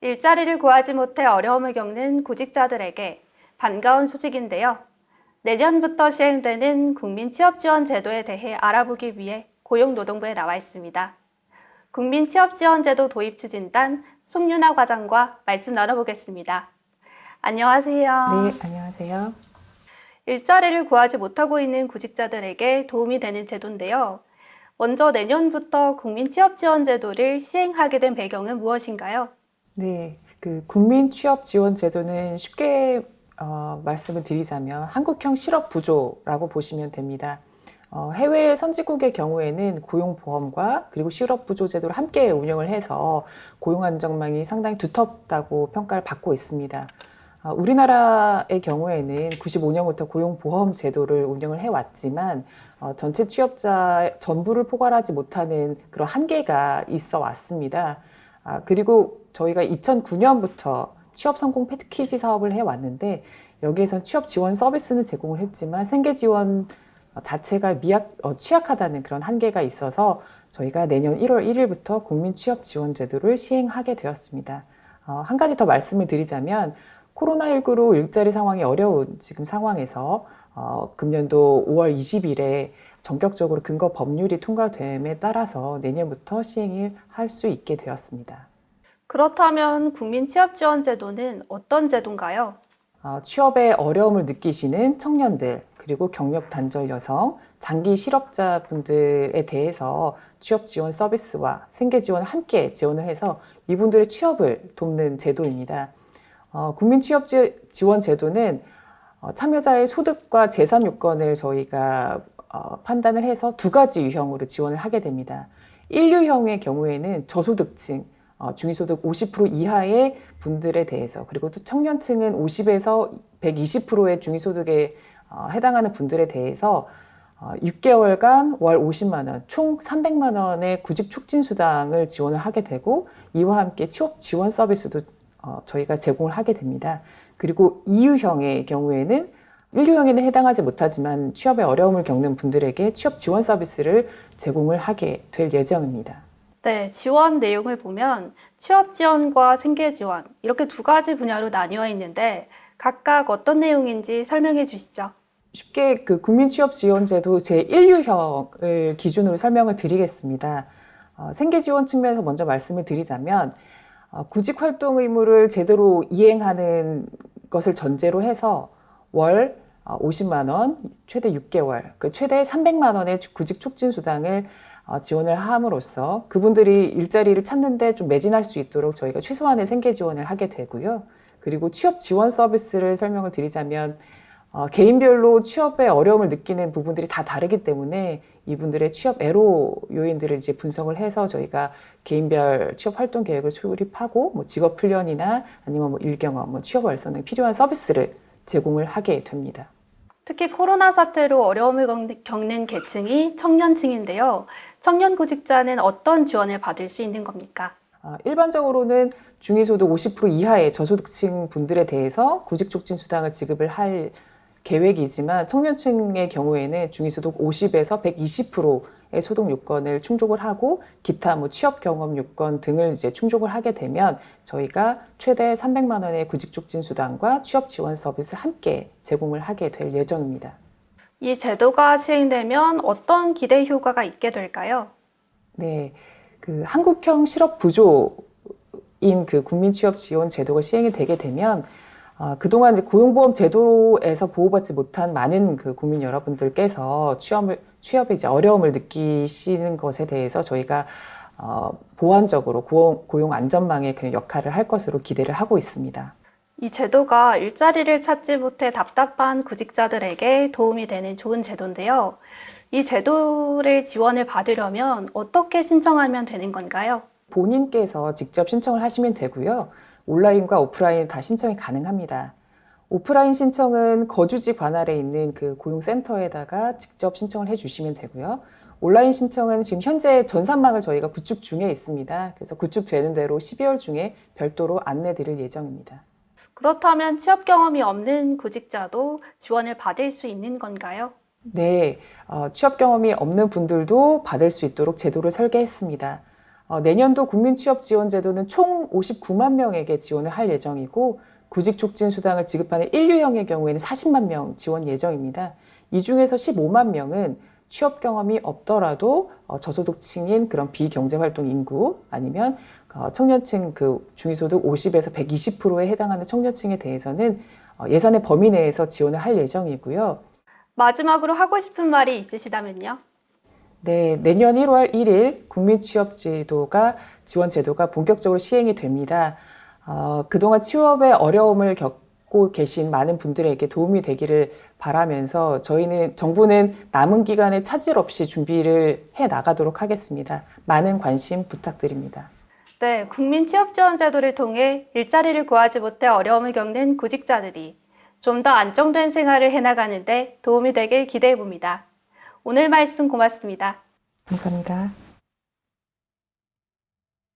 일자리를 구하지 못해 어려움을 겪는 구직자들에게 반가운 소식인데요. 내년부터 시행되는 국민취업지원제도에 대해 알아보기 위해 고용노동부에 나와 있습니다. 국민취업지원제도 도입 추진단 송윤아 과장과 말씀 나눠보겠습니다. 안녕하세요. 네, 안녕하세요. 일자리를 구하지 못하고 있는 구직자들에게 도움이 되는 제도인데요. 먼저 내년부터 국민취업지원제도를 시행하게 된 배경은 무엇인가요? 네, 국민취업지원제도는 쉽게 말씀을 드리자면 한국형 실업부조라고 보시면 됩니다. 해외 선진국의 경우에는 고용보험과 그리고 실업부조 제도를 함께 운영을 해서 고용 안정망이 상당히 두텁다고 평가를 받고 있습니다. 우리나라의 경우에는 95년부터 고용보험 제도를 운영을 해왔지만 전체 취업자 전부를 포괄하지 못하는 그런 한계가 있어 왔습니다. 그리고 저희가 2009년부터 취업 성공 패키지 사업을 해왔는데 여기에선 취업 지원 서비스는 제공을 했지만 생계 지원 자체가 취약하다는 그런 한계가 있어서 저희가 내년 1월 1일부터 국민 취업 지원 제도를 시행하게 되었습니다. 한 가지 더 말씀을 드리자면 코로나19로 일자리 상황이 어려운 지금 상황에서 금년도 5월 20일에 전격적으로 근거 법률이 통과됨에 따라서 내년부터 시행을 할 수 있게 되었습니다. 그렇다면 국민취업지원제도는 어떤 제도인가요? 취업에 어려움을 느끼시는 청년들, 그리고 경력 단절 여성, 장기 실업자분들에 대해서 취업 지원 서비스와 생계 지원을 함께 지원을 해서 이분들의 취업을 돕는 제도입니다. 국민 취업 지원 제도는 참여자의 소득과 재산 요건을 저희가 판단을 해서 두 가지 유형으로 지원을 하게 됩니다. 1유형의 경우에는 저소득층, 중위소득 50% 이하의 분들에 대해서, 그리고 또 청년층은 50에서 120%의 중위소득에 해당하는 분들에 대해서 6개월간 월 50만 원, 총 300만 원의 구직 촉진 수당을 지원을 하게 되고 이와 함께 취업 지원 서비스도 저희가 제공을 하게 됩니다. 그리고 2유형의 경우에는 1유형에는 해당하지 못하지만 취업에 어려움을 겪는 분들에게 취업 지원 서비스를 제공을 하게 될 예정입니다. 네, 지원 내용을 보면 취업 지원과 생계 지원 이렇게 두 가지 분야로 나뉘어 있는데 각각 어떤 내용인지 설명해 주시죠. 쉽게 국민취업지원제도 제1유형을 기준으로 설명을 드리겠습니다. 생계지원 측면에서 먼저 말씀을 드리자면 구직활동 의무를 제대로 이행하는 것을 전제로 해서 월 50만 원, 최대 6개월, 최대 300만 원의 구직 촉진 수당을 지원을 함으로써 그분들이 일자리를 찾는데 좀 매진할 수 있도록 저희가 최소한의 생계 지원을 하게 되고요. 그리고 취업 지원 서비스를 설명을 드리자면 개인별로 취업에 어려움을 느끼는 부분들이 다 다르기 때문에 이분들의 취업 애로 요인들을 이제 분석을 해서 저희가 개인별 취업 활동 계획을 수립하고 직업 훈련이나 아니면 일경험, 취업 활성에 필요한 서비스를 제공을 하게 됩니다. 특히 코로나 사태로 어려움을 겪는 계층이 청년층인데요. 청년 구직자는 어떤 지원을 받을 수 있는 겁니까? 일반적으로는 중위소득 50% 이하의 저소득층 분들에 대해서 구직촉진 수당을 지급을 할 계획이지만 청년층의 경우에는 중위소득 50에서 120%의 소득 요건을 충족을 하고 기타 취업 경험 요건 등을 이제 충족을 하게 되면 저희가 최대 300만 원의 구직촉진 수당과 취업 지원 서비스를 함께 제공을 하게 될 예정입니다. 이 제도가 시행되면 어떤 기대 효과가 있게 될까요? 네, 한국형 실업 부조인 국민 취업 지원 제도가 시행이 되게 되면 그동안 이제 고용보험 제도에서 보호받지 못한 많은 국민 여러분들께서 취업에 이제 어려움을 느끼시는 것에 대해서 저희가 보완적으로 고용 안전망의 그 역할을 할 것으로 기대를 하고 있습니다. 이 제도가 일자리를 찾지 못해 답답한 구직자들에게 도움이 되는 좋은 제도인데요. 이 제도를 지원을 받으려면 어떻게 신청하면 되는 건가요? 본인께서 직접 신청을 하시면 되고요. 온라인과 오프라인 다 신청이 가능합니다. 오프라인 신청은 거주지 관할에 있는 고용센터에다가 직접 신청을 해주시면 되고요. 온라인 신청은 지금 현재 전산망을 저희가 구축 중에 있습니다. 그래서 구축되는 대로 12월 중에 별도로 안내 드릴 예정입니다. 그렇다면 취업 경험이 없는 구직자도 지원을 받을 수 있는 건가요? 네, 취업 경험이 없는 분들도 받을 수 있도록 제도를 설계했습니다. 내년도 국민취업지원제도는 총 59만 명에게 지원을 할 예정이고 구직촉진수당을 지급하는 1유형의 경우에는 40만 명 지원 예정입니다. 이 중에서 15만 명은 취업 경험이 없더라도 저소득층인 그런 비경제활동 인구 아니면 청년층 그 중위소득 50에서 120%에 해당하는 청년층에 대해서는 예산의 범위 내에서 지원을 할 예정이고요. 마지막으로 하고 싶은 말이 있으시다면요? 네, 내년 1월 1일 국민취업제도가 지원제도가 본격적으로 시행이 됩니다. 그동안 취업에 어려움을 겪고 계신 많은 분들에게 도움이 되기를 바라면서 정부는 남은 기간에 차질 없이 준비를 해 나가도록 하겠습니다. 많은 관심 부탁드립니다. 네, 국민취업지원제도를 통해 일자리를 구하지 못해 어려움을 겪는 구직자들이 좀 더 안정된 생활을 해나가는데 도움이 되길 기대해 봅니다. 오늘 말씀 고맙습니다. 감사합니다.